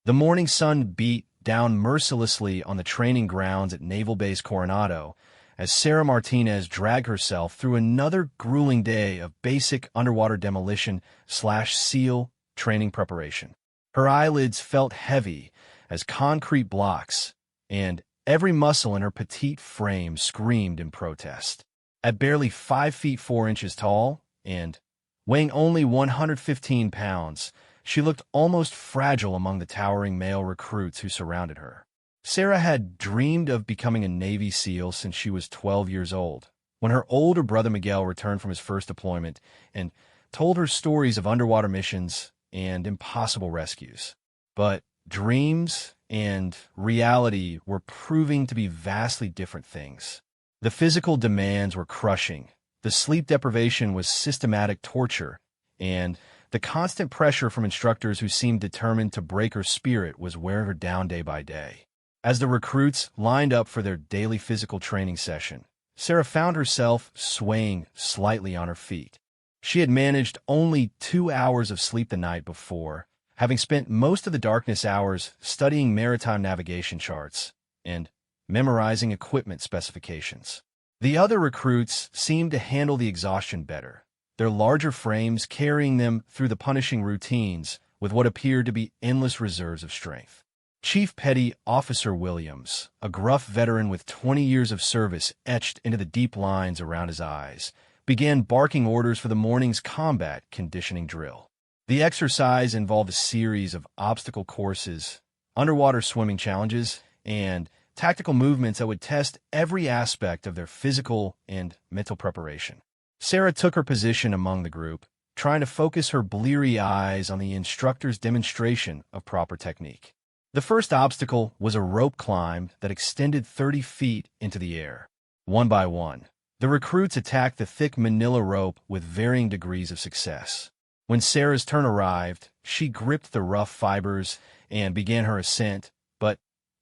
The morning sun beat down mercilessly on the training grounds at Naval Base Coronado as Sarah Martinez dragged herself through another grueling day of basic underwater demolition/SEAL training preparation. Her eyelids felt heavy as concrete blocks, and every muscle in her petite frame screamed in protest. At barely 5 feet 4 inches tall and weighing only 115 pounds, she looked almost fragile among the towering male recruits who surrounded her. Sarah had dreamed of becoming a Navy SEAL since she was 12 years old, when her older brother Miguel returned from his first deployment and told her stories of underwater missions and impossible rescues. But dreams and reality were proving to be vastly different things. The physical demands were crushing, the sleep deprivation was systematic torture, and the constant pressure from instructors who seemed determined to break her spirit was wearing her down day by day. As the recruits lined up for their daily physical training session, Sarah found herself swaying slightly on her feet. She had managed only 2 hours of sleep the night before, having spent most of the darkness hours studying maritime navigation charts and memorizing equipment specifications. The other recruits seemed to handle the exhaustion better, their larger frames carrying them through the punishing routines with what appeared to be endless reserves of strength. Chief Petty Officer Williams, a gruff veteran with 20 years of service etched into the deep lines around his eyes, began barking orders for the morning's combat conditioning drill. The exercise involved a series of obstacle courses, underwater swimming challenges, and tactical movements that would test every aspect of their physical and mental preparation. Sarah took her position among the group, trying to focus her bleary eyes on the instructor's demonstration of proper technique. The first obstacle was a rope climb that extended 30 feet into the air. One by one, the recruits attacked the thick manila rope with varying degrees of success. When Sarah's turn arrived, she gripped the rough fibers and began her ascent, but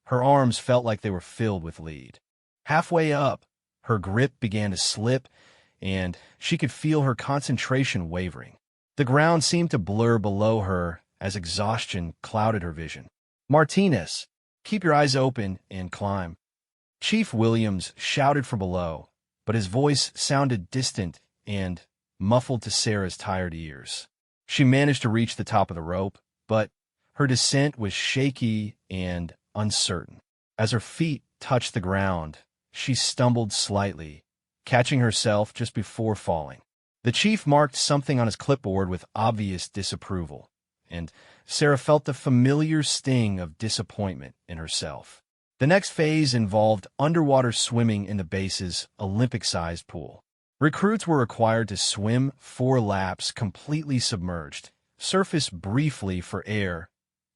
her arms felt like they were filled with lead. Halfway up, her grip began to slip, and she could feel her concentration wavering. The ground seemed to blur below her as exhaustion clouded her vision. "Martinez, keep your eyes open and climb." Chief Williams shouted from below, but his voice sounded distant and muffled to Sarah's tired ears. She managed to reach the top of the rope, but her descent was shaky and uncertain. As her feet touched the ground, she stumbled slightly, catching herself just before falling. The chief marked something on his clipboard with obvious disapproval, and Sarah felt the familiar sting of disappointment in herself. The next phase involved underwater swimming in the base's Olympic-sized pool. Recruits were required to swim 4 laps completely submerged, surface briefly for air,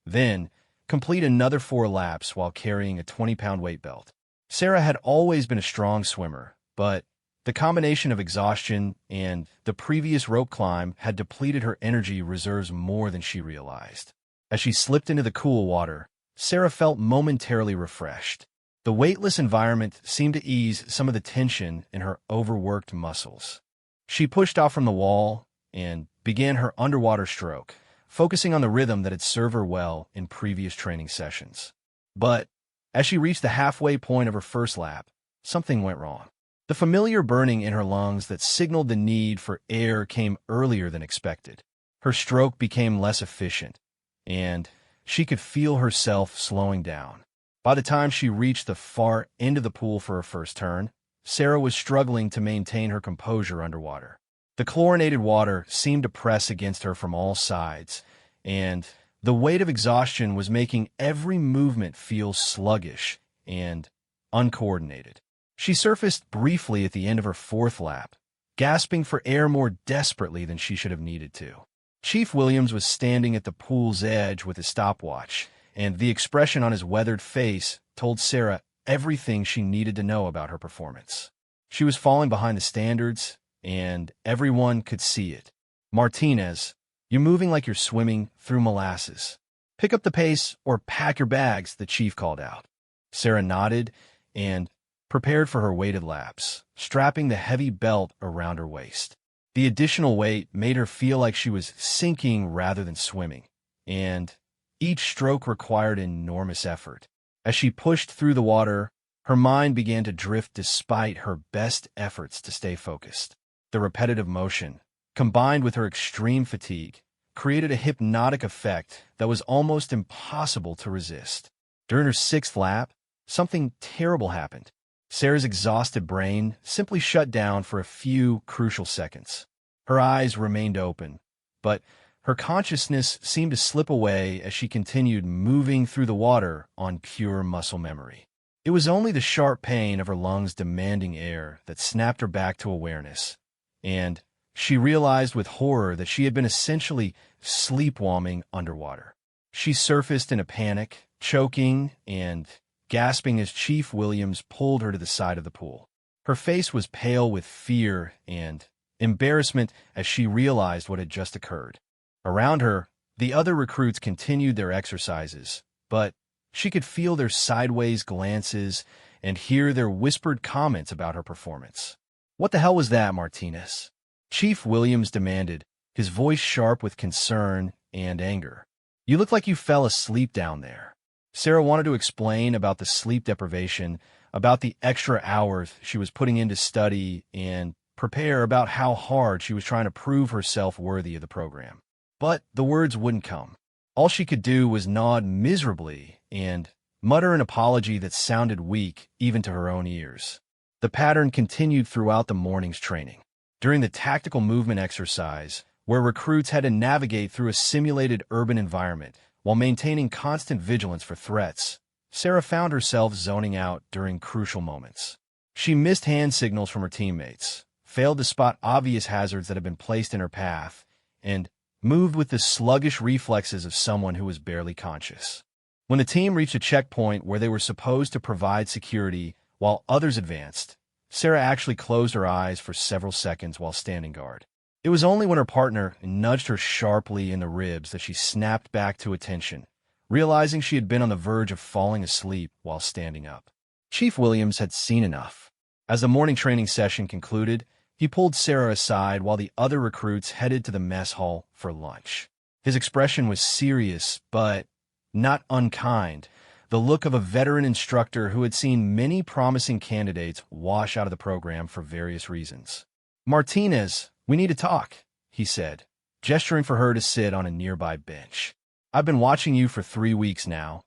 then complete another 4 laps while carrying a 20-pound weight belt. Sarah had always been a strong swimmer, but the combination of exhaustion and the previous rope climb had depleted her energy reserves more than she realized. As she slipped into the cool water, Sarah felt momentarily refreshed. The weightless environment seemed to ease some of the tension in her overworked muscles. She pushed off from the wall and began her underwater stroke, focusing on the rhythm that had served her well in previous training sessions. But as she reached the halfway point of her first lap, something went wrong. The familiar burning in her lungs that signaled the need for air came earlier than expected. Her stroke became less efficient, and she could feel herself slowing down. By the time she reached the far end of the pool for her first turn, Sarah was struggling to maintain her composure underwater. The chlorinated water seemed to press against her from all sides, and the weight of exhaustion was making every movement feel sluggish and uncoordinated. She surfaced briefly at the end of her 4th lap, gasping for air more desperately than she should have needed to. Chief Williams was standing at the pool's edge with his stopwatch, and the expression on his weathered face told Sarah everything she needed to know about her performance. She was falling behind the standards, and everyone could see it. "Martinez, you're moving like you're swimming through molasses. Pick up the pace or pack your bags," the chief called out. Sarah nodded and prepared for her weighted laps, strapping the heavy belt around her waist. The additional weight made her feel like she was sinking rather than swimming, and Each stroke required enormous effort. As she pushed through the water, her mind began to drift despite her best efforts to stay focused. The repetitive motion, combined with her extreme fatigue, created a hypnotic effect that was almost impossible to resist. During her sixth lap, something terrible happened. Sarah's exhausted brain simply shut down for a few crucial seconds. Her eyes remained open, but her consciousness seemed to slip away as she continued moving through the water on pure muscle memory. It was only the sharp pain of her lungs demanding air that snapped her back to awareness, and she realized with horror that she had been essentially sleepwalming underwater. She surfaced in a panic, choking and gasping as Chief Williams pulled her to the side of the pool. Her face was pale with fear and embarrassment as she realized what had just occurred. Around her, the other recruits continued their exercises, but she could feel their sideways glances and hear their whispered comments about her performance. "What the hell was that, Martinez?" Chief Williams demanded, his voice sharp with concern and anger. "You look like you fell asleep down there." Sarah wanted to explain about the sleep deprivation, about the extra hours she was putting in to study, and prepare about how hard she was trying to prove herself worthy of the program. But the words wouldn't come. All she could do was nod miserably and mutter an apology that sounded weak even to her own ears. The pattern continued throughout the morning's training. During the tactical movement exercise, where recruits had to navigate through a simulated urban environment while maintaining constant vigilance for threats, Sarah found herself zoning out during crucial moments. She missed hand signals from her teammates, failed to spot obvious hazards that had been placed in her path, and moved with the sluggish reflexes of someone who was barely conscious. When the team reached a checkpoint where they were supposed to provide security while others advanced, Sarah actually closed her eyes for several seconds while standing guard. It was only when her partner nudged her sharply in the ribs that she snapped back to attention, realizing she had been on the verge of falling asleep while standing up. Chief Williams had seen enough. As the morning training session concluded, he pulled Sarah aside while the other recruits headed to the mess hall for lunch. His expression was serious, but not unkind, the look of a veteran instructor who had seen many promising candidates wash out of the program for various reasons. "Martinez, we need to talk," he said, gesturing for her to sit on a nearby bench. "I've been watching you for 3 weeks now,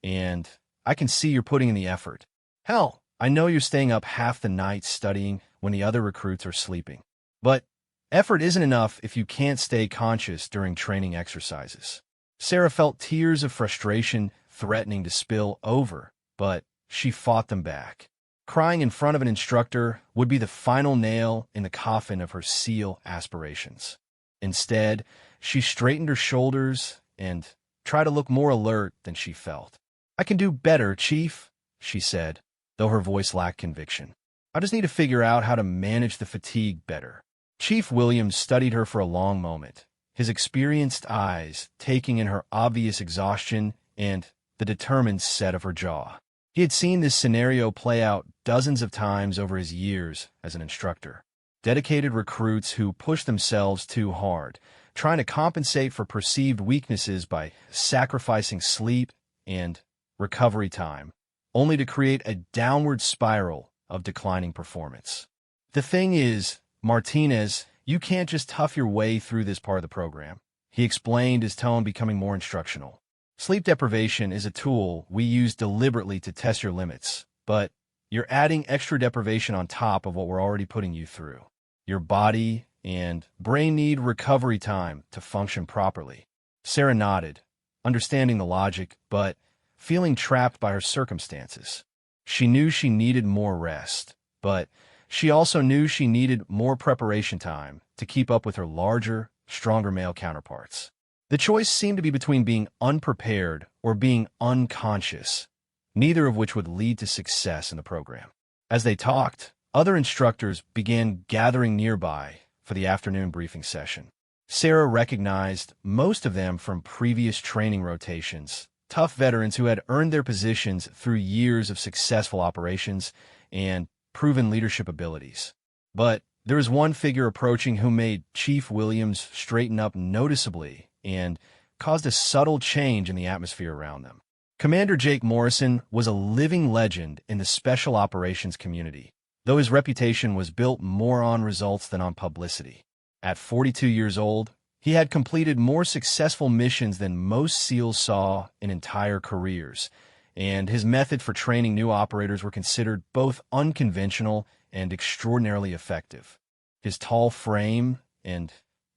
and I can see you're putting in the effort. Hell, I know you're staying up half the night studying when the other recruits are sleeping. But effort isn't enough if you can't stay conscious during training exercises." Sarah felt tears of frustration threatening to spill over, but she fought them back. Crying in front of an instructor would be the final nail in the coffin of her SEAL aspirations. Instead, she straightened her shoulders and tried to look more alert than she felt. "I can do better, Chief," she said, though her voice lacked conviction. "I just need to figure out how to manage the fatigue better." Chief Williams studied her for a long moment, his experienced eyes taking in her obvious exhaustion and the determined set of her jaw. He had seen this scenario play out dozens of times over his years as an instructor. Dedicated recruits who pushed themselves too hard, trying to compensate for perceived weaknesses by sacrificing sleep and recovery time, only to create a downward spiral of declining performance. "The thing is, Martinez, you can't just tough your way through this part of the program," he explained, his tone becoming more instructional. "Sleep deprivation is a tool we use deliberately to test your limits, but you're adding extra deprivation on top of what we're already putting you through. Your body and brain need recovery time to function properly." Sarah nodded, understanding the logic, but feeling trapped by her circumstances. She knew she needed more rest, but she also knew she needed more preparation time to keep up with her larger, stronger male counterparts. The choice seemed to be between being unprepared or being unconscious, neither of which would lead to success in the program. As they talked, other instructors began gathering nearby for the afternoon briefing session. Sarah recognized most of them from previous training rotations, tough veterans who had earned their positions through years of successful operations and proven leadership abilities. But there was one figure approaching who made Chief Williams straighten up noticeably and caused a subtle change in the atmosphere around them. Commander Jake Morrison was a living legend in the special operations community, though his reputation was built more on results than on publicity. At 42 years old, he had completed more successful missions than most SEALs saw in entire careers, and his method for training new operators were considered both unconventional and extraordinarily effective. His tall frame and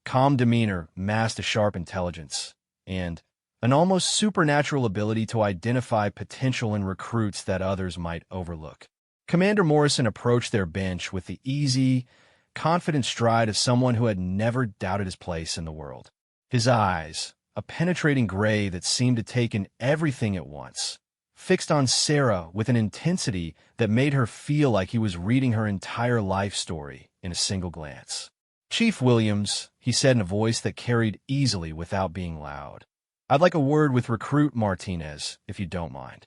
calm demeanor masked a sharp intelligence and an almost supernatural ability to identify potential in recruits that others might overlook. Commander Morrison approached their bench with the easy, confident stride of someone who had never doubted his place in the world. His eyes, a penetrating gray that seemed to take in everything at once, fixed on Sarah with an intensity that made her feel like he was reading her entire life story in a single glance. "Chief Williams," he said in a voice that carried easily without being loud, "I'd like a word with Recruit Martinez, if you don't mind."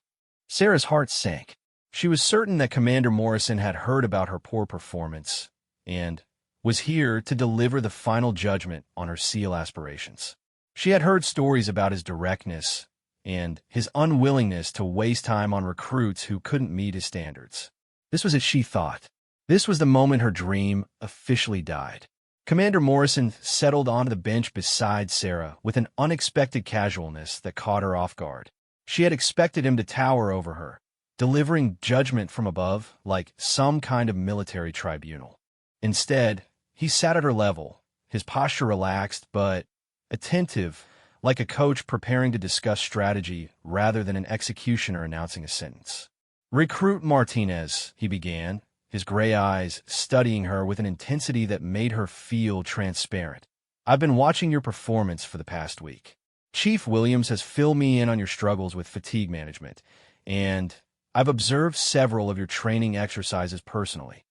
Sarah's heart sank. She was certain that Commander Morrison had heard about her poor performance and was here to deliver the final judgment on her SEAL aspirations. She had heard stories about his directness and his unwillingness to waste time on recruits who couldn't meet his standards. This was as she thought. This was the moment her dream officially died. Commander Morrison settled onto the bench beside Sarah with an unexpected casualness that caught her off guard. She had expected him to tower over her, delivering judgment from above like some kind of military tribunal. Instead, he sat at her level, his posture relaxed but attentive, like a coach preparing to discuss strategy rather than an executioner announcing a sentence. "Recruit Martinez," he began, his gray eyes studying her with an intensity that made her feel transparent. "I've been watching your performance for the past week. Chief Williams has filled me in on your struggles with fatigue management, and I've observed several of your training exercises personally."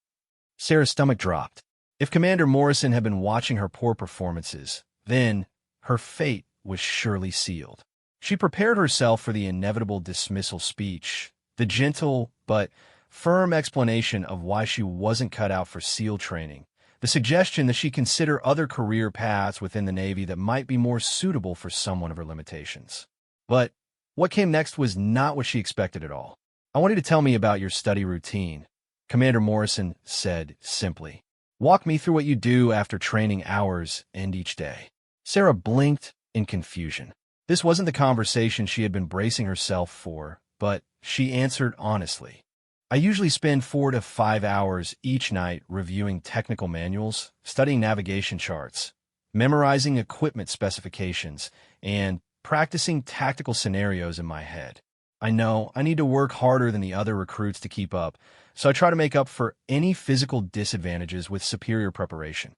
Sarah's stomach dropped. If Commander Morrison had been watching her poor performances, then her fate was surely sealed. She prepared herself for the inevitable dismissal speech, the gentle but firm explanation of why she wasn't cut out for SEAL training, the suggestion that she consider other career paths within the Navy that might be more suitable for someone of her limitations. But what came next was not what she expected at all. "I want you to tell me about your study routine," Commander Morrison said simply. "Walk me through what you do after training hours end each day." Sarah blinked in confusion. This wasn't the conversation she had been bracing herself for, but she answered honestly. "I usually spend 4 to 5 hours each night reviewing technical manuals, studying navigation charts, memorizing equipment specifications, and practicing tactical scenarios in my head. I know I need to work harder than the other recruits to keep up, so I try to make up for any physical disadvantages with superior preparation."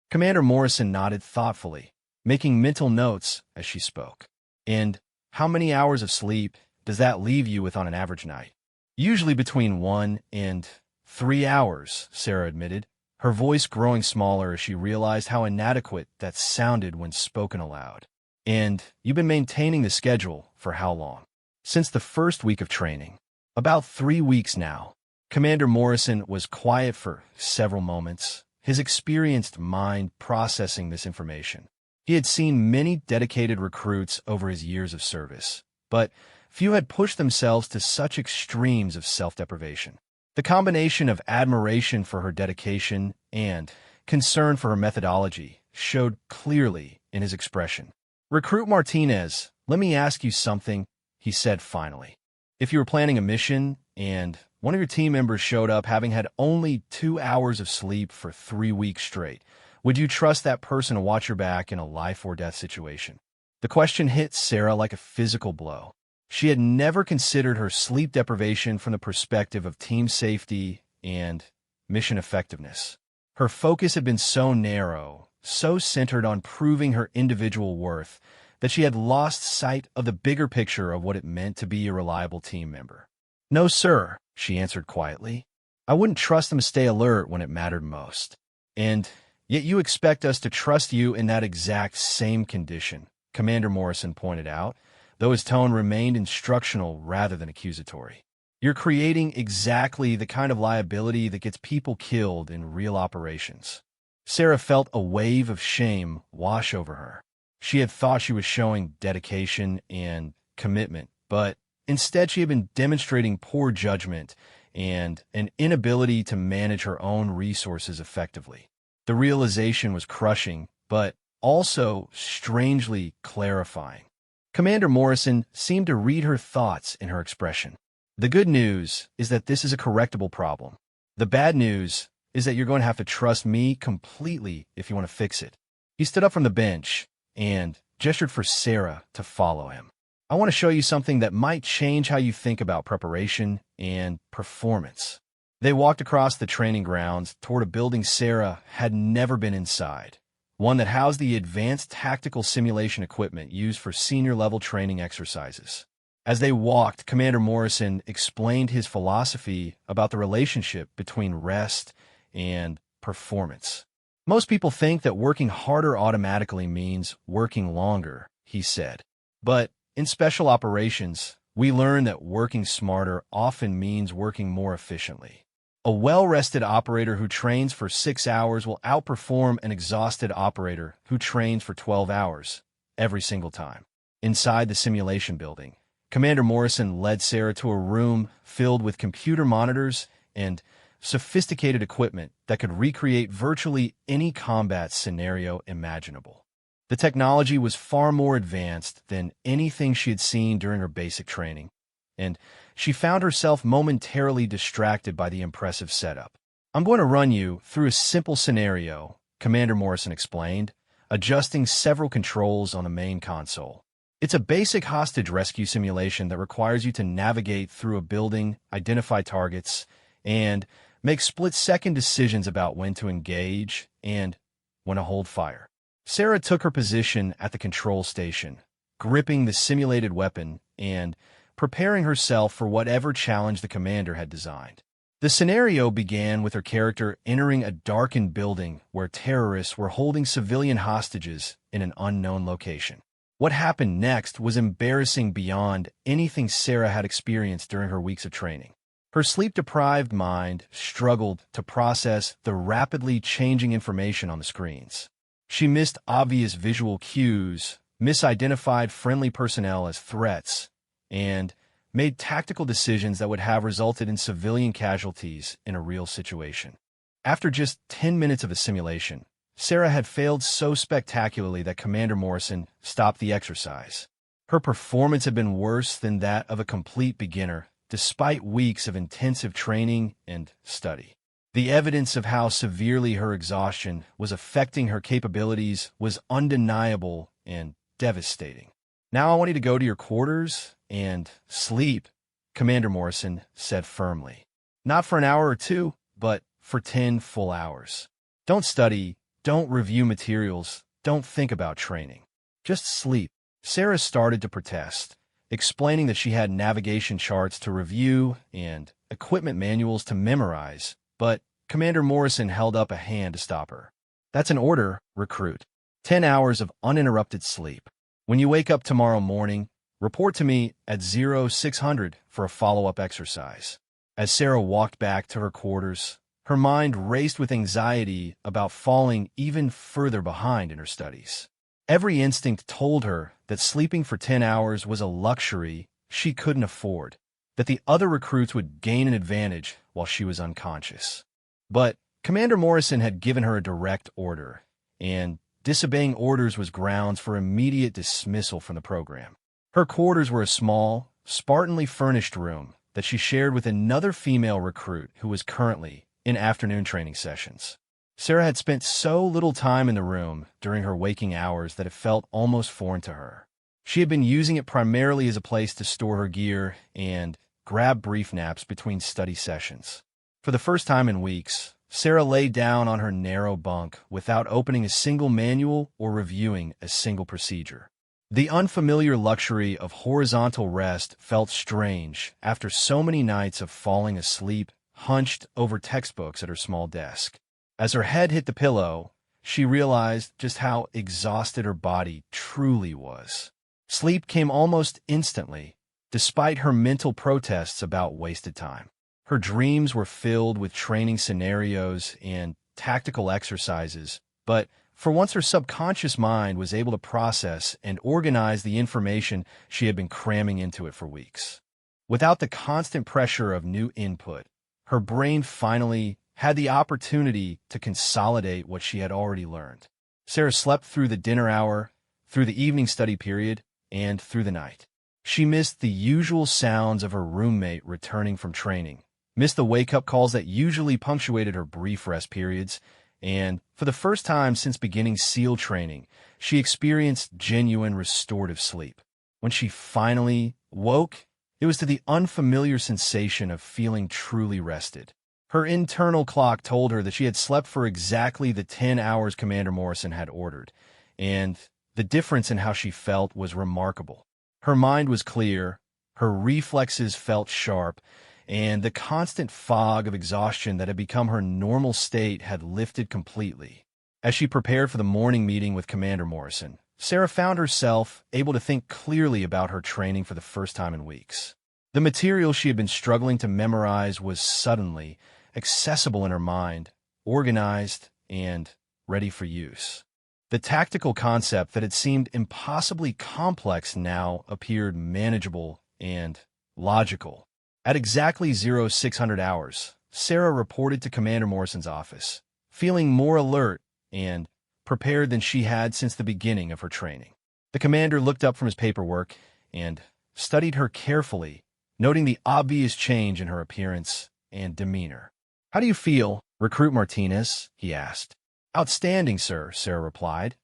Commander Morrison nodded thoughtfully, making mental notes as she spoke. "And how many hours of sleep does that leave you with on an average night?" "Usually between 1 and 3 hours, Sarah admitted, her voice growing smaller as she realized how inadequate that sounded when spoken aloud. "And you've been maintaining the schedule for how long?" "Since the first week of training. About 3 weeks now." Commander Morrison was quiet for several moments, his experienced mind processing this information. He had seen many dedicated recruits over his years of service, but few had pushed themselves to such extremes of self-deprivation. The combination of admiration for her dedication and concern for her methodology showed clearly in his expression. "Recruit Martinez, let me ask you something," he said finally. "If you were planning a mission and one of your team members showed up having had only 2 hours of sleep for 3 weeks straight, would you trust that person to watch your back in a life-or-death situation?" The question hit Sarah like a physical blow. She had never considered her sleep deprivation from the perspective of team safety and mission effectiveness. Her focus had been so narrow, so centered on proving her individual worth, that she had lost sight of the bigger picture of what it meant to be a reliable team member. "No, sir," she answered quietly. "I wouldn't trust them to stay alert when it mattered most. And yet you expect us to trust you in that exact same condition," Commander Morrison pointed out, though his tone remained instructional rather than accusatory. "You're creating exactly the kind of liability that gets people killed in real operations." Sarah felt a wave of shame wash over her. She had thought she was showing dedication and commitment, but instead she had been demonstrating poor judgment and an inability to manage her own resources effectively. The realization was crushing, but also strangely clarifying. Commander Morrison seemed to read her thoughts in her expression. The good news is that this is a correctable problem. The bad news is that you're going to have to trust me completely if you want to fix it. He stood up from the bench and gestured for Sarah to follow him. I want to show you something that might change how you think about preparation and performance. They walked across the training grounds toward a building Sarah had never been inside, one that housed the advanced tactical simulation equipment used for senior-level training exercises. As they walked, Commander Morrison explained his philosophy about the relationship between rest and performance. Most people think that working harder automatically means working longer, he said. But in special operations, we learn that working smarter often means working more efficiently. A well-rested operator who trains for 6 hours will outperform an exhausted operator who trains for 12 hours every single time. Inside the simulation building, Commander Morrison led Sarah to a room filled with computer monitors and sophisticated equipment that could recreate virtually any combat scenario imaginable. The technology was far more advanced than anything she had seen during her basic training, and she found herself momentarily distracted by the impressive setup. I'm going to run you through a simple scenario, Commander Morrison explained, adjusting several controls on the main console. It's a basic hostage rescue simulation that requires you to navigate through a building, identify targets, and make split-second decisions about when to engage and when to hold fire. Sarah took her position at the control station, gripping the simulated weapon and preparing herself for whatever challenge the commander had designed. The scenario began with her character entering a darkened building where terrorists were holding civilian hostages in an unknown location. What happened next was embarrassing beyond anything Sarah had experienced during her weeks of training. Her sleep-deprived mind struggled to process the rapidly changing information on the screens. She missed obvious visual cues, misidentified friendly personnel as threats, and made tactical decisions that would have resulted in civilian casualties in a real situation. After just 10 minutes of a simulation, Sarah had failed so spectacularly that Commander Morrison stopped the exercise. Her performance had been worse than that of a complete beginner, despite weeks of intensive training and study. The evidence of how severely her exhaustion was affecting her capabilities was undeniable and devastating. Now I want you to go to your quarters and sleep, Commander Morrison said firmly. Not for an hour or two, but for 10 full hours. Don't study, don't review materials, don't think about training. Just sleep. Sarah started to protest, explaining that she had navigation charts to review and equipment manuals to memorize, but Commander Morrison held up a hand to stop her. That's an order, recruit. 10 hours of uninterrupted sleep. When you wake up tomorrow morning, report to me at 0600 for a follow-up exercise. As Sarah walked back to her quarters, her mind raced with anxiety about falling even further behind in her studies. Every instinct told her that sleeping for 10 hours was a luxury she couldn't afford, that the other recruits would gain an advantage while she was unconscious. But Commander Morrison had given her a direct order, and disobeying orders was grounds for immediate dismissal from the program. Her quarters were a small, spartanly furnished room that she shared with another female recruit who was currently in afternoon training sessions. Sarah had spent so little time in the room during her waking hours that it felt almost foreign to her. She had been using it primarily as a place to store her gear and grab brief naps between study sessions. For the first time in weeks, Sarah lay down on her narrow bunk without opening a single manual or reviewing a single procedure. The unfamiliar luxury of horizontal rest felt strange after so many nights of falling asleep, hunched over textbooks at her small desk. As her head hit the pillow, she realized just how exhausted her body truly was. Sleep came almost instantly, despite her mental protests about wasted time. Her dreams were filled with training scenarios and tactical exercises, but For once, her subconscious mind was able to process and organize the information she had been cramming into it for weeks. Without the constant pressure of new input, her brain finally had the opportunity to consolidate what she had already learned. Sarah slept through the dinner hour, through the evening study period, and through the night. She missed the usual sounds of her roommate returning from training, missed the wake-up calls that usually punctuated her brief rest periods, and for the first time since beginning SEAL training, she experienced genuine restorative sleep. When she finally woke, it was to the unfamiliar sensation of feeling truly rested. Her internal clock told her that she had slept for exactly the 10 hours Commander Morrison had ordered, and the difference in how she felt was remarkable. Her mind was clear, her reflexes felt sharp, and the constant fog of exhaustion that had become her normal state had lifted completely. As she prepared for the morning meeting with Commander Morrison, Sarah found herself able to think clearly about her training for the first time in weeks. The material she had been struggling to memorize was suddenly accessible in her mind, organized, and ready for use. The tactical concept that had seemed impossibly complex now appeared manageable and logical. At exactly 0600 hours, Sarah reported to Commander Morrison's office, feeling more alert and prepared than she had since the beginning of her training. The commander looked up from his paperwork and studied her carefully, noting the obvious change in her appearance and demeanor. "How do you feel, Recruit Martinez?" he asked. "Outstanding, sir," Sarah replied,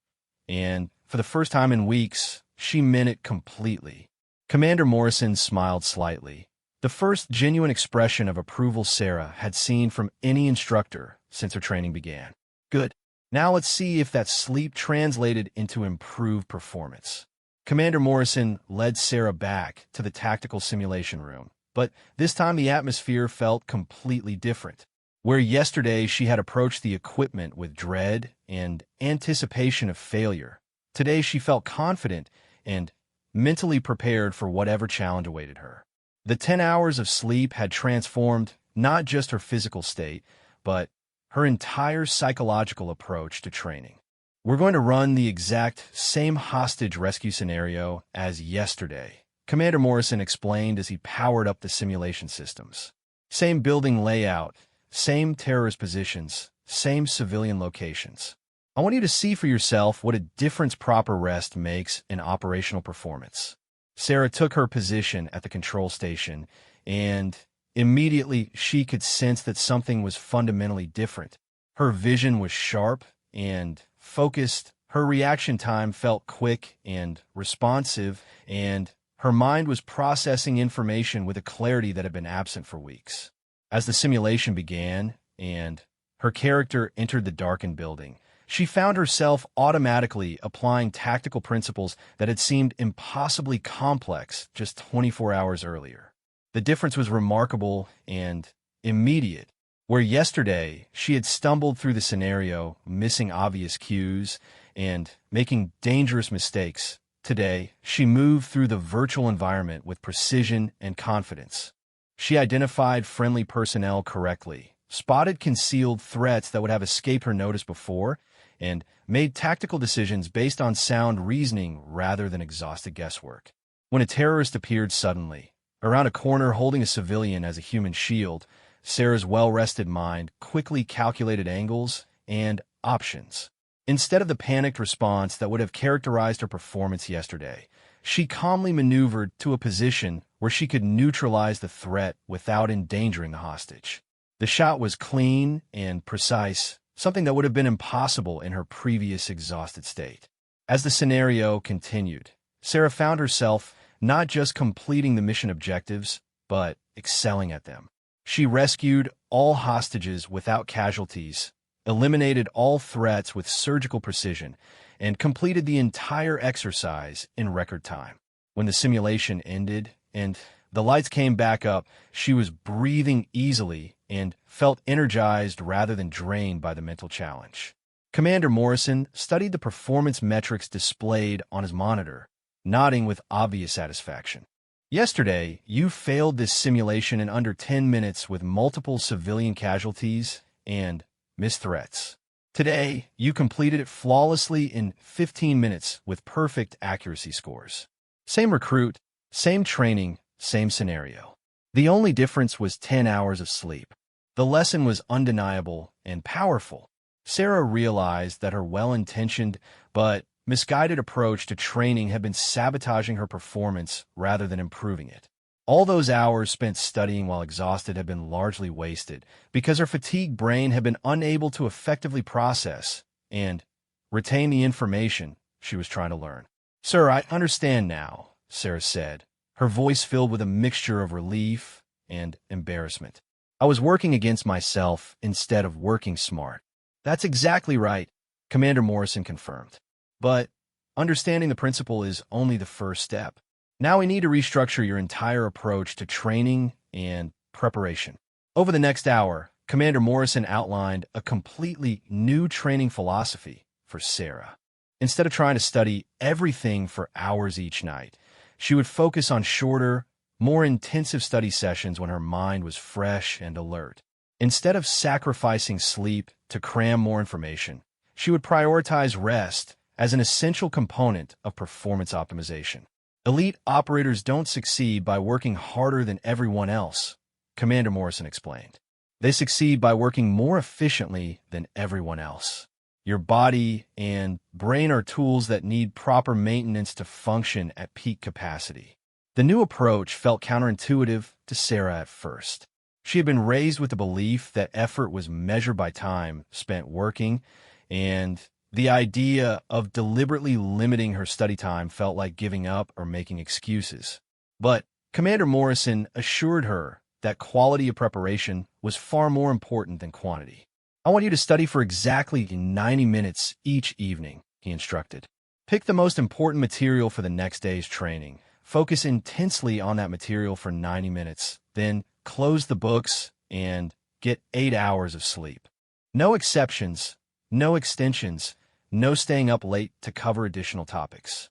and for the first time in weeks, she meant it completely. Commander Morrison smiled slightly, the first genuine expression of approval Sarah had seen from any instructor since her training began. "Good. Now let's see if that sleep translated into improved performance." Commander Morrison led Sarah back to the tactical simulation room, but this time the atmosphere felt completely different. Where yesterday she had approached the equipment with dread and anticipation of failure, today she felt confident and mentally prepared for whatever challenge awaited her. The 10 hours of sleep had transformed not just her physical state, but her entire psychological approach to training. "We're going to run the exact same hostage rescue scenario as yesterday," Commander Morrison explained as he powered up the simulation systems. "Same building layout, same terrorist positions, same civilian locations. I want you to see for yourself what a difference proper rest makes in operational performance." Sarah took her position at the control station, and immediately she could sense that something was fundamentally different. Her vision was sharp and focused, her reaction time felt quick and responsive, and her mind was processing information with a clarity that had been absent for weeks. As the simulation began and her character entered the darkened building, she found herself automatically applying tactical principles that had seemed impossibly complex just 24 hours earlier. The difference was remarkable and immediate. Where yesterday she had stumbled through the scenario, missing obvious cues and making dangerous mistakes, today she moved through the virtual environment with precision and confidence. She identified friendly personnel correctly, spotted concealed threats that would have escaped her notice before, and made tactical decisions based on sound reasoning rather than exhausted guesswork. When a terrorist appeared suddenly, around a corner holding a civilian as a human shield, Sarah's well-rested mind quickly calculated angles and options. Instead of the panicked response that would have characterized her performance yesterday, she calmly maneuvered to a position where she could neutralize the threat without endangering the hostage. The shot was clean and precise, something that would have been impossible in her previous exhausted state. As the scenario continued, Sarah found herself not just completing the mission objectives, but excelling at them. She rescued all hostages without casualties, eliminated all threats with surgical precision, and completed the entire exercise in record time. When the simulation ended and the lights came back up, she was breathing easily and felt energized rather than drained by the mental challenge. Commander Morrison studied the performance metrics displayed on his monitor, nodding with obvious satisfaction. "Yesterday, you failed this simulation in under 10 minutes with multiple civilian casualties and missed threats. Today, you completed it flawlessly in 15 minutes with perfect accuracy scores. Same recruit, same training, same scenario. The only difference was 10 hours of sleep. The lesson was undeniable and powerful. Sarah realized that her well-intentioned but misguided approach to training had been sabotaging her performance rather than improving it. All those hours spent studying while exhausted had been largely wasted because her fatigued brain had been unable to effectively process and retain the information she was trying to learn. "Sir, I understand now," Sarah said, her voice filled with a mixture of relief and embarrassment. "I was working against myself instead of working smart." "That's exactly right," Commander Morrison confirmed. "But understanding the principle is only the first step. Now we need to restructure your entire approach to training and preparation." Over the next hour, Commander Morrison outlined a completely new training philosophy for Sarah. Instead of trying to study everything for hours each night, she would focus on shorter, more intensive study sessions when her mind was fresh and alert. Instead of sacrificing sleep to cram more information, she would prioritize rest as an essential component of performance optimization. "Elite operators don't succeed by working harder than everyone else," Commander Morrison explained. "They succeed by working more efficiently than everyone else. Your body and brain are tools that need proper maintenance to function at peak capacity." The new approach felt counterintuitive to Sarah at first. She had been raised with the belief that effort was measured by time spent working, and the idea of deliberately limiting her study time felt like giving up or making excuses. But Commander Morrison assured her that quality of preparation was far more important than quantity. "I want you to study for exactly 90 minutes each evening," he instructed. "Pick the most important material for the next day's training. Focus intensely on that material for 90 minutes, then close the books and get 8 hours of sleep. No exceptions, no extensions, no staying up late to cover additional topics."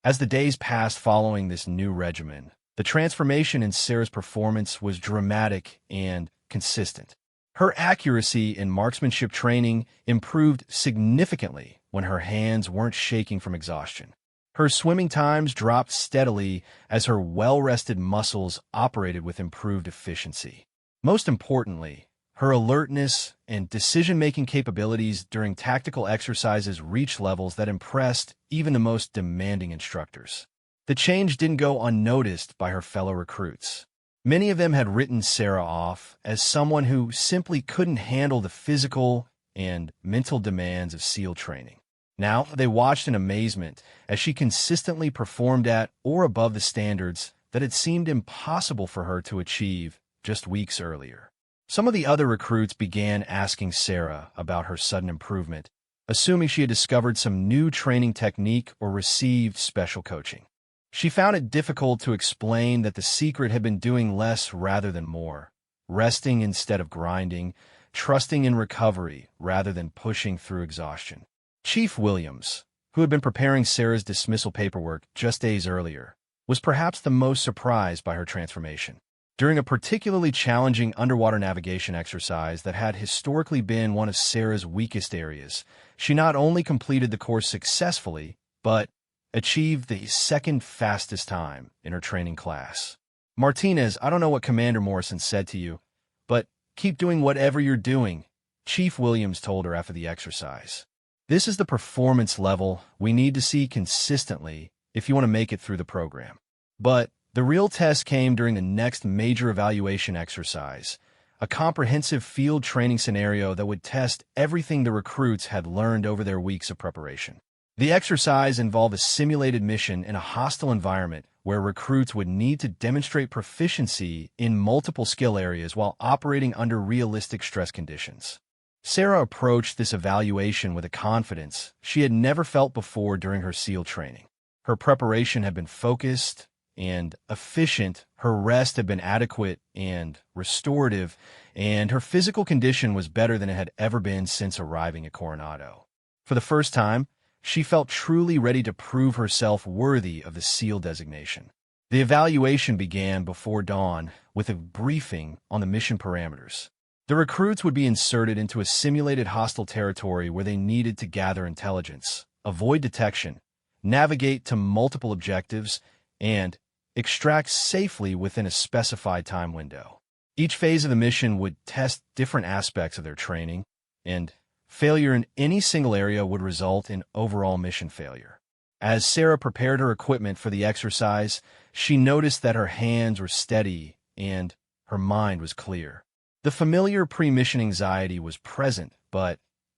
As the days passed following this new regimen, the transformation in Sarah's performance was dramatic and consistent. Her accuracy in marksmanship training improved significantly when her hands weren't shaking from exhaustion. Her swimming times dropped steadily as her well-rested muscles operated with improved efficiency. Most importantly, her alertness and decision-making capabilities during tactical exercises reached levels that impressed even the most demanding instructors. The change didn't go unnoticed by her fellow recruits. Many of them had written Sarah off as someone who simply couldn't handle the physical and mental demands of SEAL training. Now they watched in amazement as she consistently performed at or above the standards that had seemed impossible for her to achieve just weeks earlier. Some of the other recruits began asking Sarah about her sudden improvement, assuming she had discovered some new training technique or received special coaching. She found it difficult to explain that the secret had been doing less rather than more, resting instead of grinding, trusting in recovery rather than pushing through exhaustion. Chief Williams, who had been preparing Sarah's dismissal paperwork just days earlier, was perhaps the most surprised by her transformation. During a particularly challenging underwater navigation exercise that had historically been one of Sarah's weakest areas, she not only completed the course successfully, but achieved the second fastest time in her training class. "Martinez, I don't know what Commander Morrison said to you, but keep doing whatever you're doing," Chief Williams told her after the exercise. "This is the performance level we need to see consistently if you want to make it through the program." But the real test came during the next major evaluation exercise, a comprehensive field training scenario that would test everything the recruits had learned over their weeks of preparation. The exercise involved a simulated mission in a hostile environment where recruits would need to demonstrate proficiency in multiple skill areas while operating under realistic stress conditions. Sarah approached this evaluation with a confidence she had never felt before during her SEAL training. Her preparation had been focused and efficient, her rest had been adequate and restorative, and her physical condition was better than it had ever been since arriving at Coronado. For the first time, she felt truly ready to prove herself worthy of the SEAL designation. The evaluation began before dawn with a briefing on the mission parameters. The recruits would be inserted into a simulated hostile territory where they needed to gather intelligence, avoid detection, navigate to multiple objectives, and extract safely within a specified time window. Each phase of the mission would test different aspects of their training, and failure in any single area would result in overall mission failure. As Sarah prepared her equipment for the exercise, she noticed that her hands were steady and her mind was clear. The familiar pre-mission anxiety was present, but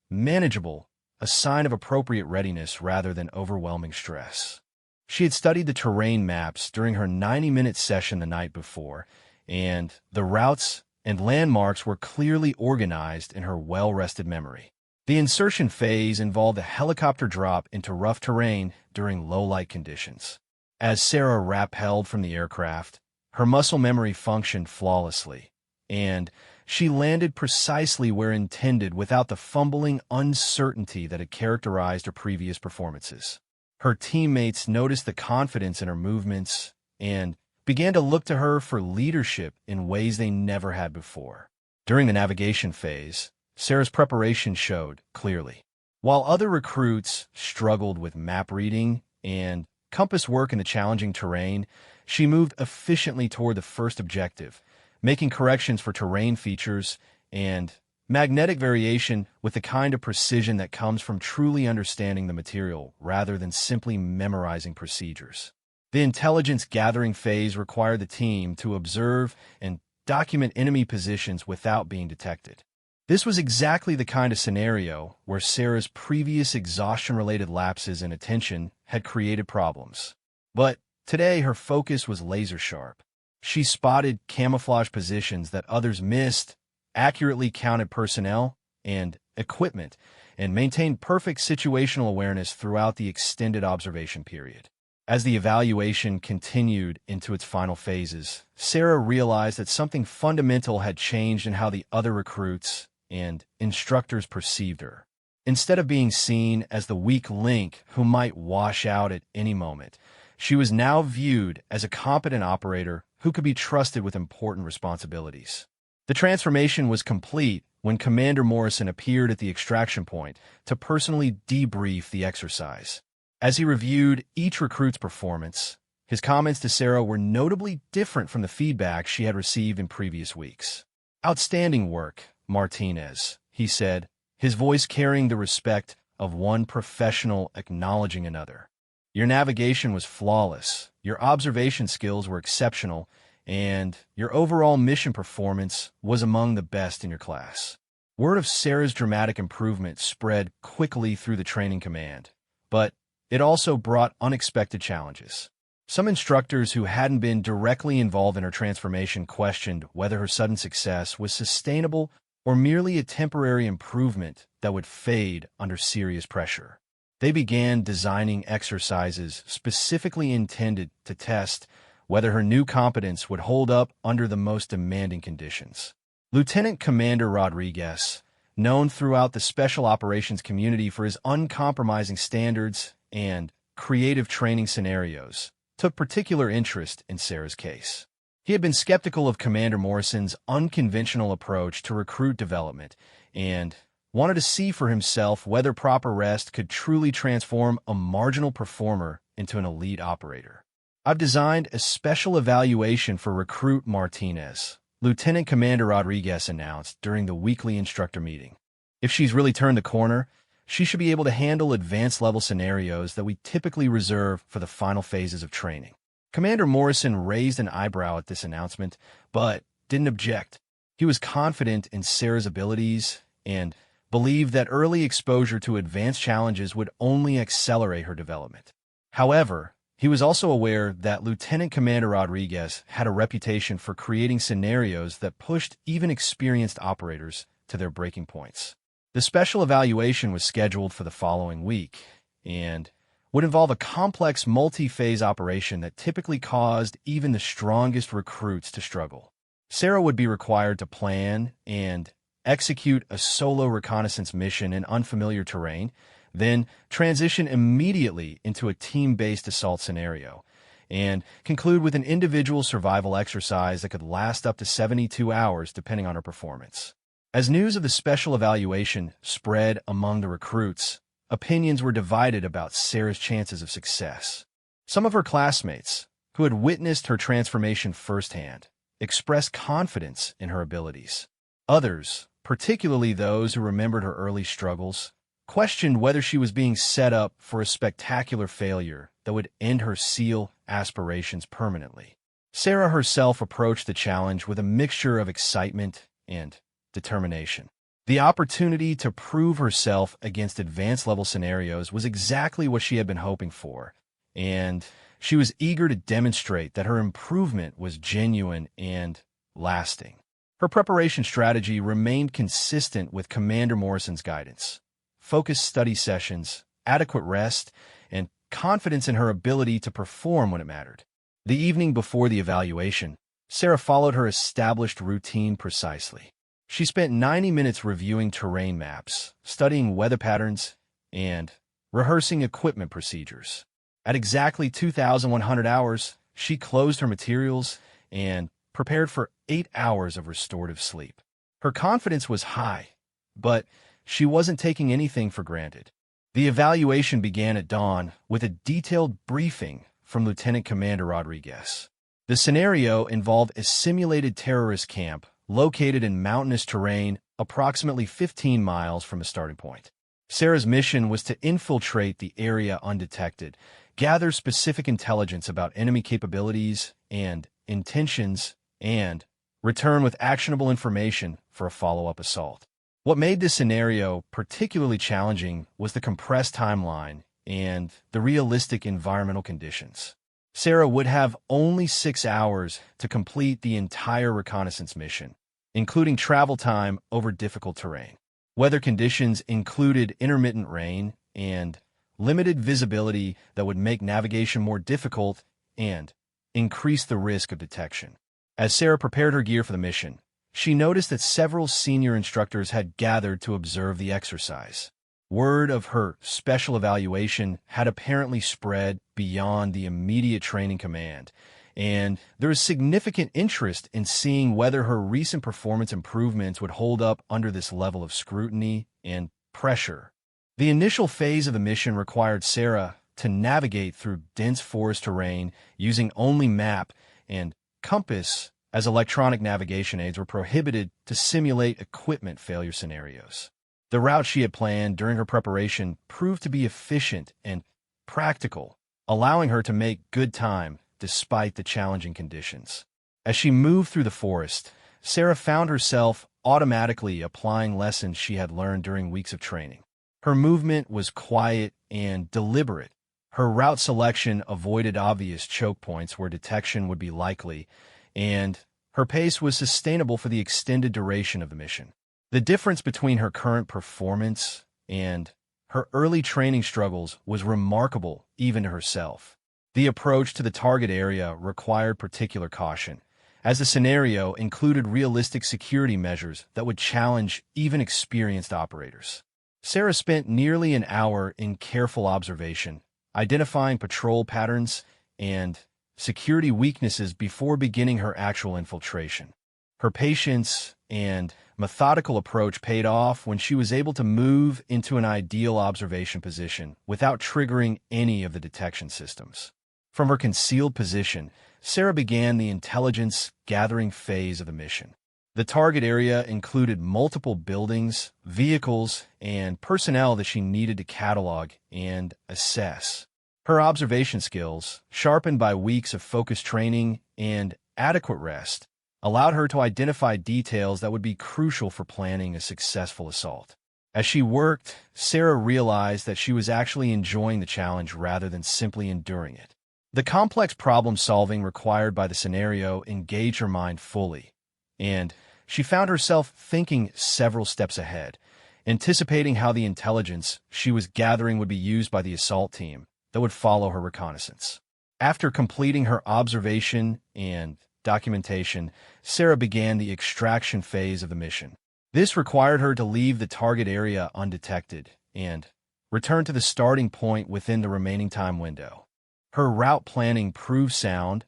manageable, a sign of appropriate readiness rather than overwhelming stress. She had studied the terrain maps during her 90-minute session the night before, and the routes and landmarks were clearly organized in her well-rested memory. The insertion phase involved a helicopter drop into rough terrain during low-light conditions. As Sarah rappelled from the aircraft, her muscle memory functioned flawlessly, and she landed precisely where intended without the fumbling uncertainty that had characterized her previous performances. Her teammates noticed the confidence in her movements and began to look to her for leadership in ways they never had before. During the navigation phase, Sarah's preparation showed clearly. While other recruits struggled with map reading and compass work in the challenging terrain, she moved efficiently toward the first objective, making corrections for terrain features and magnetic variation with the kind of precision that comes from truly understanding the material rather than simply memorizing procedures. The intelligence gathering phase required the team to observe and document enemy positions without being detected. This was exactly the kind of scenario where Sarah's previous exhaustion-related lapses in attention had created problems. But today her focus was laser-sharp. She spotted camouflage positions that others missed, accurately counted personnel and equipment, and maintained perfect situational awareness throughout the extended observation period. As the evaluation continued into its final phases, Sarah realized that something fundamental had changed in how the other recruits and instructors perceived her. Instead of being seen as the weak link who might wash out at any moment, she was now viewed as a competent operator who could be trusted with important responsibilities. The transformation was complete when Commander Morrison appeared at the extraction point to personally debrief the exercise. As he reviewed each recruit's performance, his comments to Sarah were notably different from the feedback she had received in previous weeks. "Outstanding work, Martinez," he said, his voice carrying the respect of one professional acknowledging another. "Your navigation was flawless, your observation skills were exceptional, and your overall mission performance was among the best in your class." Word of Sarah's dramatic improvement spread quickly through the training command, but it also brought unexpected challenges. Some instructors who hadn't been directly involved in her transformation questioned whether her sudden success was sustainable or merely a temporary improvement that would fade under serious pressure. They began designing exercises specifically intended to test whether her new competence would hold up under the most demanding conditions. Lieutenant Commander Rodriguez, known throughout the special operations community for his uncompromising standards and creative training scenarios, took particular interest in Sarah's case. He had been skeptical of Commander Morrison's unconventional approach to recruit development and wanted to see for himself whether proper rest could truly transform a marginal performer into an elite operator. "I've designed a special evaluation for Recruit Martinez," Lieutenant Commander Rodriguez announced during the weekly instructor meeting. "If she's really turned the corner, she should be able to handle advanced-level scenarios that we typically reserve for the final phases of training." Commander Morrison raised an eyebrow at this announcement, but didn't object. He was confident in Sarah's abilities and believed that early exposure to advanced challenges would only accelerate her development. However, he was also aware that Lieutenant Commander Rodriguez had a reputation for creating scenarios that pushed even experienced operators to their breaking points. The special evaluation was scheduled for the following week and would involve a complex multi-phase operation that typically caused even the strongest recruits to struggle. Sarah would be required to plan and execute a solo reconnaissance mission in unfamiliar terrain, then transition immediately into a team-based assault scenario, and conclude with an individual survival exercise that could last up to 72 hours depending on her performance. As news of the special evaluation spread among the recruits, opinions were divided about Sarah's chances of success. Some of her classmates, who had witnessed her transformation firsthand, expressed confidence in her abilities. Others, particularly those who remembered her early struggles, questioned whether she was being set up for a spectacular failure that would end her SEAL aspirations permanently. Sarah herself approached the challenge with a mixture of excitement and determination. The opportunity to prove herself against advanced-level scenarios was exactly what she had been hoping for, and she was eager to demonstrate that her improvement was genuine and lasting. Her preparation strategy remained consistent with Commander Morrison's guidance: focused study sessions, adequate rest, and confidence in her ability to perform when it mattered. The evening before the evaluation, Sarah followed her established routine precisely. She spent 90 minutes reviewing terrain maps, studying weather patterns, and rehearsing equipment procedures. At exactly 2,100 hours, she closed her materials and prepared for 8 hours of restorative sleep. Her confidence was high, but she wasn't taking anything for granted. The evaluation began at dawn with a detailed briefing from Lieutenant Commander Rodriguez. The scenario involved a simulated terrorist camp located in mountainous terrain approximately 15 miles from a starting point. Sarah's mission was to infiltrate the area undetected, gather specific intelligence about enemy capabilities and intentions, and return with actionable information for a follow-up assault. What made this scenario particularly challenging was the compressed timeline and the realistic environmental conditions. Sarah would have only 6 hours to complete the entire reconnaissance mission, including travel time over difficult terrain. Weather conditions included intermittent rain and limited visibility that would make navigation more difficult and increase the risk of detection. As Sarah prepared her gear for the mission, she noticed that several senior instructors had gathered to observe the exercise. Word of her special evaluation had apparently spread beyond the immediate training command, and there is significant interest in seeing whether her recent performance improvements would hold up under this level of scrutiny and pressure. The initial phase of the mission required Sarah to navigate through dense forest terrain using only map and compass, as electronic navigation aids were prohibited to simulate equipment failure scenarios. The route she had planned during her preparation proved to be efficient and practical, allowing her to make good time despite the challenging conditions. As she moved through the forest, Sarah found herself automatically applying lessons she had learned during weeks of training. Her movement was quiet and deliberate. Her route selection avoided obvious choke points where detection would be likely, and her pace was sustainable for the extended duration of the mission. The difference between her current performance and her early training struggles was remarkable even to herself. The approach to the target area required particular caution, as the scenario included realistic security measures that would challenge even experienced operators. Sarah spent nearly an hour in careful observation, identifying patrol patterns and security weaknesses before beginning her actual infiltration. Her patience and methodical approach paid off when she was able to move into an ideal observation position without triggering any of the detection systems. From her concealed position, Sarah began the intelligence-gathering phase of the mission. The target area included multiple buildings, vehicles, and personnel that she needed to catalog and assess. Her observation skills, sharpened by weeks of focused training and adequate rest, allowed her to identify details that would be crucial for planning a successful assault. As she worked, Sarah realized that she was actually enjoying the challenge rather than simply enduring it. The complex problem-solving required by the scenario engaged her mind fully, and she found herself thinking several steps ahead, anticipating how the intelligence she was gathering would be used by the assault team that would follow her reconnaissance. After completing her observation and documentation, Sarah began the extraction phase of the mission. This required her to leave the target area undetected and return to the starting point within the remaining time window. Her route planning proved sound,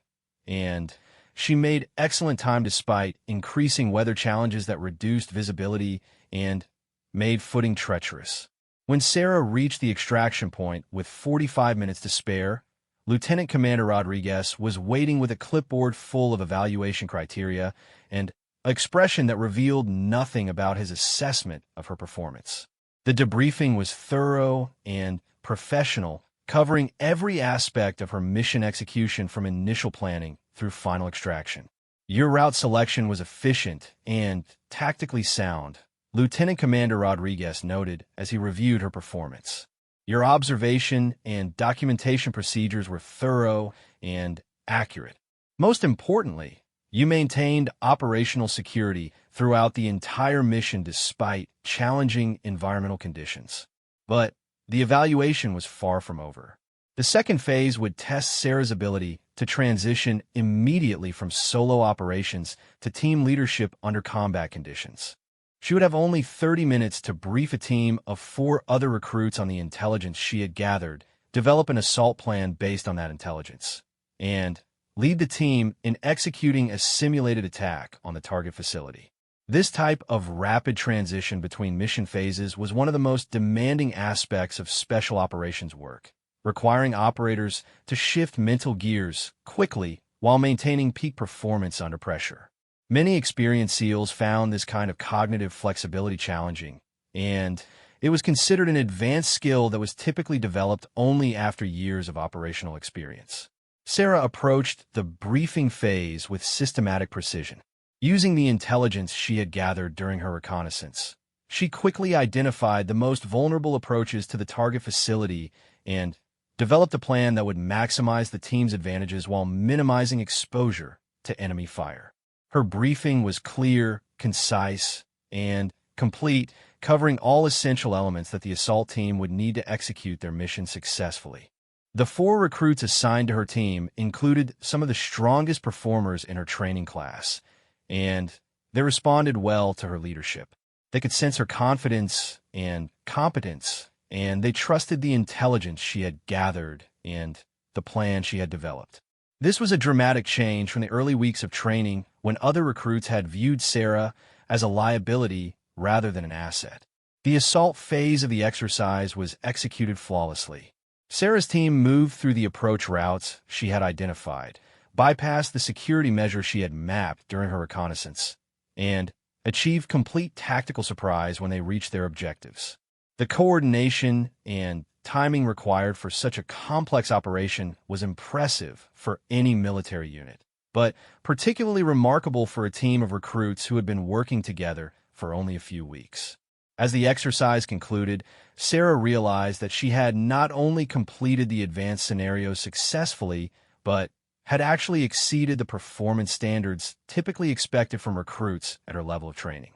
and she made excellent time despite increasing weather challenges that reduced visibility and made footing treacherous. When Sarah reached the extraction point with 45 minutes to spare, Lieutenant Commander Rodriguez was waiting with a clipboard full of evaluation criteria and an expression that revealed nothing about his assessment of her performance. The debriefing was thorough and professional, covering every aspect of her mission execution from initial planning through final extraction. Your route selection was efficient and tactically sound, Lieutenant Commander Rodriguez noted as he reviewed her performance. Your observation and documentation procedures were thorough and accurate. Most importantly, you maintained operational security throughout the entire mission despite challenging environmental conditions. But the evaluation was far from over. The second phase would test Sarah's ability to transition immediately from solo operations to team leadership under combat conditions. She would have only 30 minutes to brief a team of 4 other recruits on the intelligence she had gathered, develop an assault plan based on that intelligence, and lead the team in executing a simulated attack on the target facility. This type of rapid transition between mission phases was one of the most demanding aspects of special operations work, requiring operators to shift mental gears quickly while maintaining peak performance under pressure. Many experienced SEALs found this kind of cognitive flexibility challenging, and it was considered an advanced skill that was typically developed only after years of operational experience. Sarah approached the briefing phase with systematic precision. Using the intelligence she had gathered during her reconnaissance, she quickly identified the most vulnerable approaches to the target facility and developed a plan that would maximize the team's advantages while minimizing exposure to enemy fire. Her briefing was clear, concise, and complete, covering all essential elements that the assault team would need to execute their mission successfully. The 4 recruits assigned to her team included some of the strongest performers in her training class, and they responded well to her leadership. They could sense her confidence and competence, and they trusted the intelligence she had gathered and the plan she had developed. This was a dramatic change from the early weeks of training when other recruits had viewed Sarah as a liability rather than an asset. The assault phase of the exercise was executed flawlessly. Sarah's team moved through the approach routes she had identified, bypassed the security measures she had mapped during her reconnaissance, and achieved complete tactical surprise when they reached their objectives. The coordination and timing required for such a complex operation was impressive for any military unit, but particularly remarkable for a team of recruits who had been working together for only a few weeks. As the exercise concluded, Sarah realized that she had not only completed the advanced scenario successfully, but had actually exceeded the performance standards typically expected from recruits at her level of training.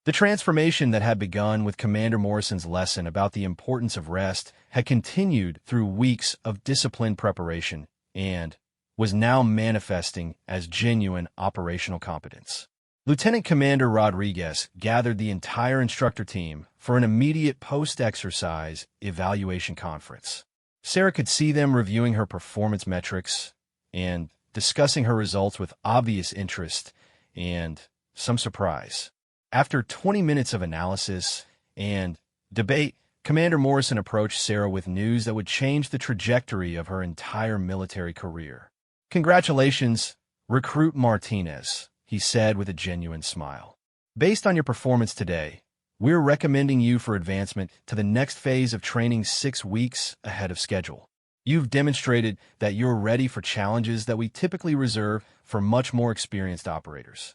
The transformation that had begun with Commander Morrison's lesson about the importance of rest had continued through weeks of disciplined preparation and was now manifesting as genuine operational competence. Lieutenant Commander Rodriguez gathered the entire instructor team for an immediate post-exercise evaluation conference. Sarah could see them reviewing her performance metrics and discussing her results with obvious interest and some surprise. After 20 minutes of analysis and debate, Commander Morrison approached Sarah with news that would change the trajectory of her entire military career. "Congratulations, Recruit Martinez," he said with a genuine smile. "Based on your performance today, we're recommending you for advancement to the next phase of training 6 weeks ahead of schedule. You've demonstrated that you're ready for challenges that we typically reserve for much more experienced operators."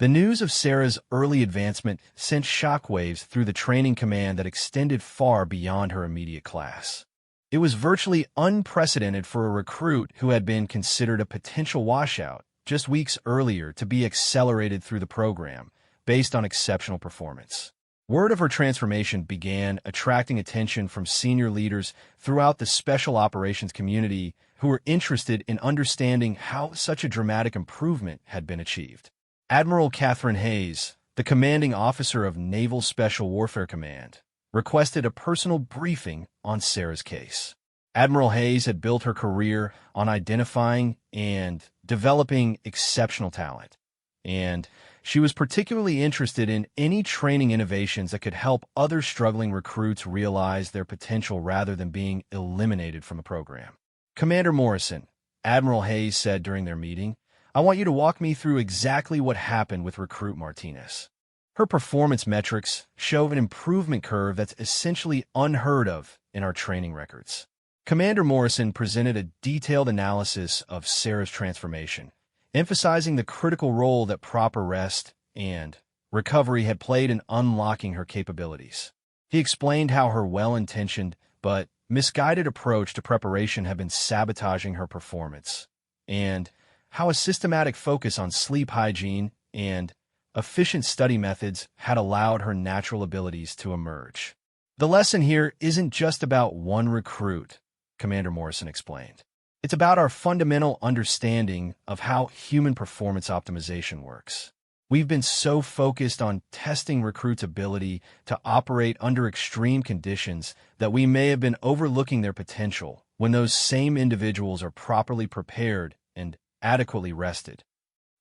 The news of Sarah's early advancement sent shockwaves through the training command that extended far beyond her immediate class. It was virtually unprecedented for a recruit who had been considered a potential washout just weeks earlier to be accelerated through the program based on exceptional performance. Word of her transformation began attracting attention from senior leaders throughout the special operations community who were interested in understanding how such a dramatic improvement had been achieved. Admiral Catherine Hayes, the commanding officer of Naval Special Warfare Command, requested a personal briefing on Sarah's case. Admiral Hayes had built her career on identifying and developing exceptional talent. And she was particularly interested in any training innovations that could help other struggling recruits realize their potential rather than being eliminated from a program. Commander Morrison, Admiral Hayes said during their meeting, "I want you to walk me through exactly what happened with Recruit Martinez." Her performance metrics show an improvement curve that's essentially unheard of in our training records. Commander Morrison presented a detailed analysis of Sarah's transformation, emphasizing the critical role that proper rest and recovery had played in unlocking her capabilities. He explained how her well-intentioned but misguided approach to preparation had been sabotaging her performance, and how a systematic focus on sleep hygiene and efficient study methods had allowed her natural abilities to emerge. The lesson here isn't just about one recruit, Commander Morrison explained. It's about our fundamental understanding of how human performance optimization works. We've been so focused on testing recruits' ability to operate under extreme conditions that we may have been overlooking their potential when those same individuals are properly prepared and adequately rested.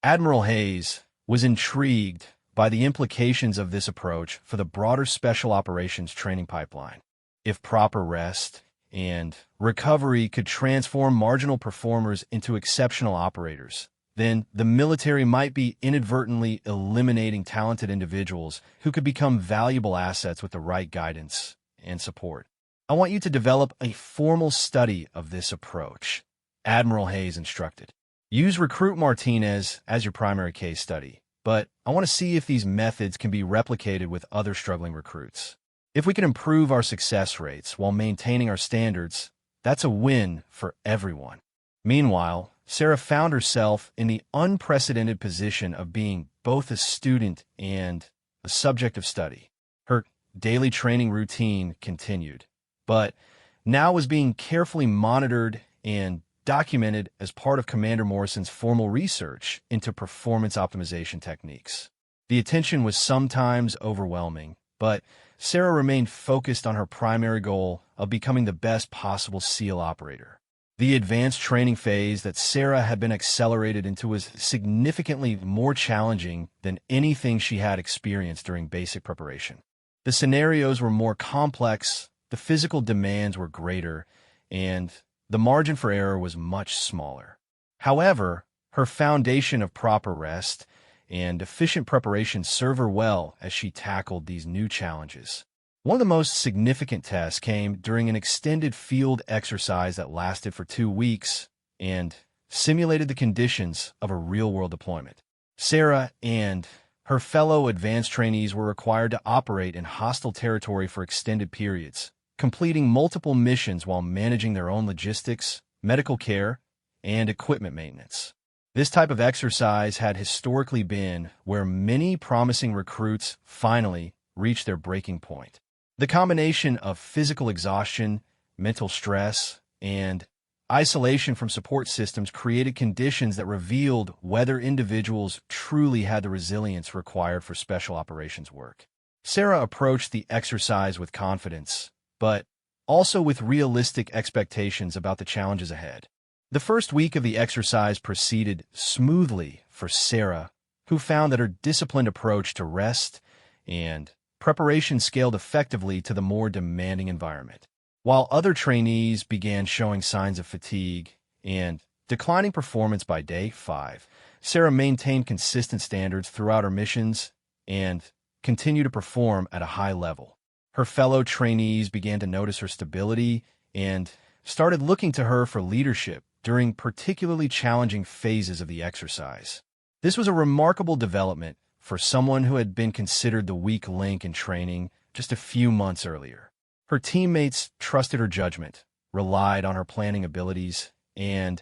Admiral Hayes was intrigued by the implications of this approach for the broader special operations training pipeline. If proper rest and recovery could transform marginal performers into exceptional operators, then the military might be inadvertently eliminating talented individuals who could become valuable assets with the right guidance and support. I want you to develop a formal study of this approach, Admiral Hayes instructed. Use Recruit Martinez as your primary case study, but I want to see if these methods can be replicated with other struggling recruits. If we can improve our success rates while maintaining our standards, that's a win for everyone. Meanwhile, Sarah found herself in the unprecedented position of being both a student and a subject of study. Her daily training routine continued, but now was being carefully monitored and documented as part of Commander Morrison's formal research into performance optimization techniques. The attention was sometimes overwhelming, but Sarah remained focused on her primary goal of becoming the best possible SEAL operator. The advanced training phase that Sarah had been accelerated into was significantly more challenging than anything she had experienced during basic preparation. The scenarios were more complex, the physical demands were greater, and the margin for error was much smaller. However, her foundation of proper rest and efficient preparation served her well as she tackled these new challenges. One of the most significant tests came during an extended field exercise that lasted for 2 weeks and simulated the conditions of a real-world deployment. Sarah and her fellow advanced trainees were required to operate in hostile territory for extended periods, completing multiple missions while managing their own logistics, medical care, and equipment maintenance. This type of exercise had historically been where many promising recruits finally reached their breaking point. The combination of physical exhaustion, mental stress, and isolation from support systems created conditions that revealed whether individuals truly had the resilience required for special operations work. Sarah approached the exercise with confidence, but also with realistic expectations about the challenges ahead. The first week of the exercise proceeded smoothly for Sarah, who found that her disciplined approach to rest and preparation scaled effectively to the more demanding environment. While other trainees began showing signs of fatigue and declining performance by day 5, Sarah maintained consistent standards throughout her missions and continued to perform at a high level. Her fellow trainees began to notice her stability and started looking to her for leadership during particularly challenging phases of the exercise. This was a remarkable development for someone who had been considered the weak link in training just a few months earlier. Her teammates trusted her judgment, relied on her planning abilities, and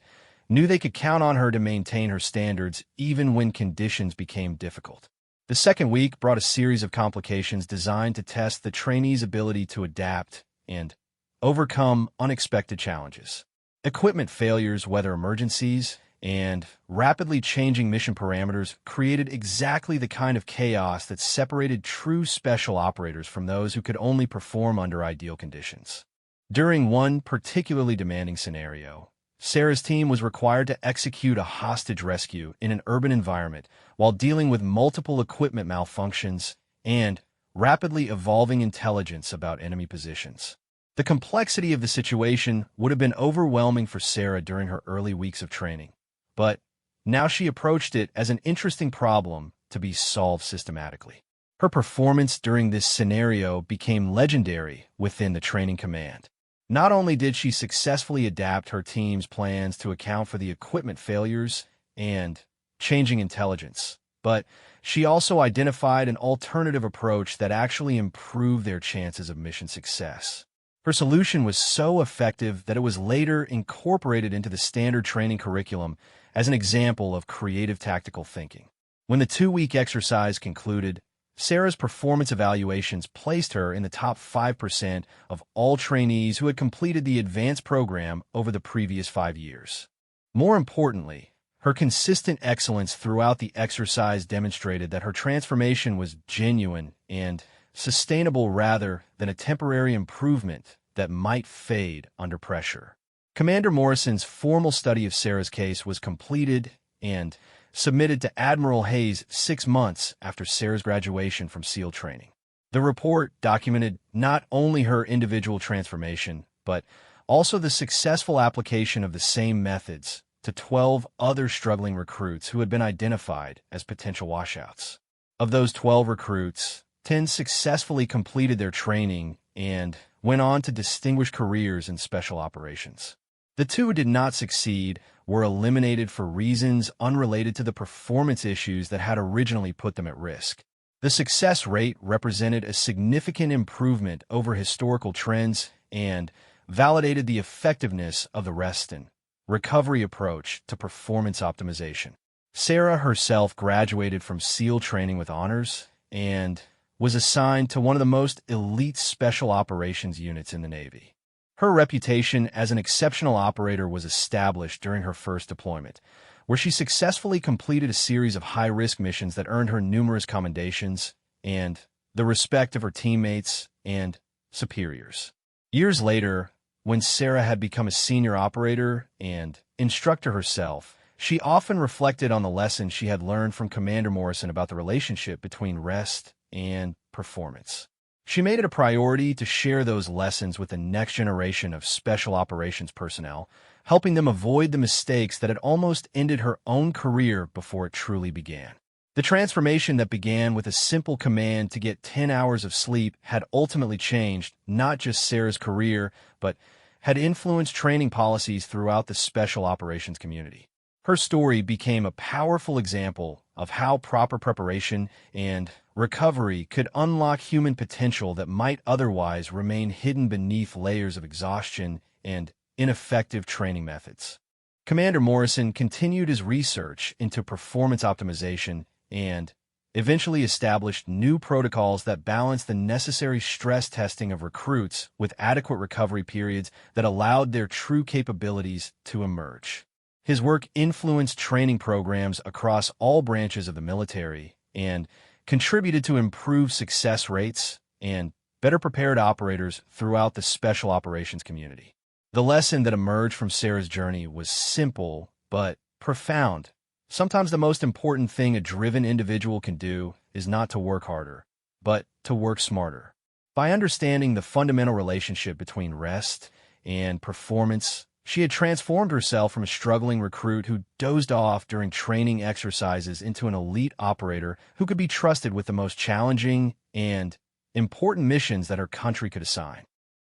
knew they could count on her to maintain her standards even when conditions became difficult. The second week brought a series of complications designed to test the trainee's ability to adapt and overcome unexpected challenges. Equipment failures, weather emergencies, and rapidly changing mission parameters created exactly the kind of chaos that separated true special operators from those who could only perform under ideal conditions. During one particularly demanding scenario, Sarah's team was required to execute a hostage rescue in an urban environment while dealing with multiple equipment malfunctions and rapidly evolving intelligence about enemy positions. The complexity of the situation would have been overwhelming for Sarah during her early weeks of training, but now she approached it as an interesting problem to be solved systematically. Her performance during this scenario became legendary within the training command. Not only did she successfully adapt her team's plans to account for the equipment failures and changing intelligence, but she also identified an alternative approach that actually improved their chances of mission success. Her solution was so effective that it was later incorporated into the standard training curriculum as an example of creative tactical thinking. When the 2-week exercise concluded, Sarah's performance evaluations placed her in the top 5% of all trainees who had completed the advanced program over the previous 5 years. More importantly, her consistent excellence throughout the exercise demonstrated that her transformation was genuine and sustainable rather than a temporary improvement that might fade under pressure. Commander Morrison's formal study of Sarah's case was completed and submitted to Admiral Hayes 6 months after Sarah's graduation from SEAL training. The report documented not only her individual transformation, but also the successful application of the same methods to 12 other struggling recruits who had been identified as potential washouts. Of those 12 recruits, 10 successfully completed their training and went on to distinguished careers in special operations. The 2 who did not succeed were eliminated for reasons unrelated to the performance issues that had originally put them at risk. The success rate represented a significant improvement over historical trends and validated the effectiveness of the rest and recovery approach to performance optimization. Sarah herself graduated from SEAL training with honors and was assigned to one of the most elite special operations units in the Navy. Her reputation as an exceptional operator was established during her first deployment, where she successfully completed a series of high-risk missions that earned her numerous commendations and the respect of her teammates and superiors. Years later, when Sarah had become a senior operator and instructor herself, she often reflected on the lessons she had learned from Commander Morrison about the relationship between rest and performance. She made it a priority to share those lessons with the next generation of special operations personnel, helping them avoid the mistakes that had almost ended her own career before it truly began. The transformation that began with a simple command to get 10 hours of sleep had ultimately changed not just Sarah's career, but had influenced training policies throughout the special operations community. Her story became a powerful example of how proper preparation and recovery could unlock human potential that might otherwise remain hidden beneath layers of exhaustion and ineffective training methods. Commander Morrison continued his research into performance optimization and eventually established new protocols that balanced the necessary stress testing of recruits with adequate recovery periods that allowed their true capabilities to emerge. His work influenced training programs across all branches of the military and contributed to improved success rates and better prepared operators throughout the special operations community. The lesson that emerged from Sarah's journey was simple but profound. Sometimes the most important thing a driven individual can do is not to work harder, but to work smarter. By understanding the fundamental relationship between rest and performance, she had transformed herself from a struggling recruit who dozed off during training exercises into an elite operator who could be trusted with the most challenging and important missions that her country could assign.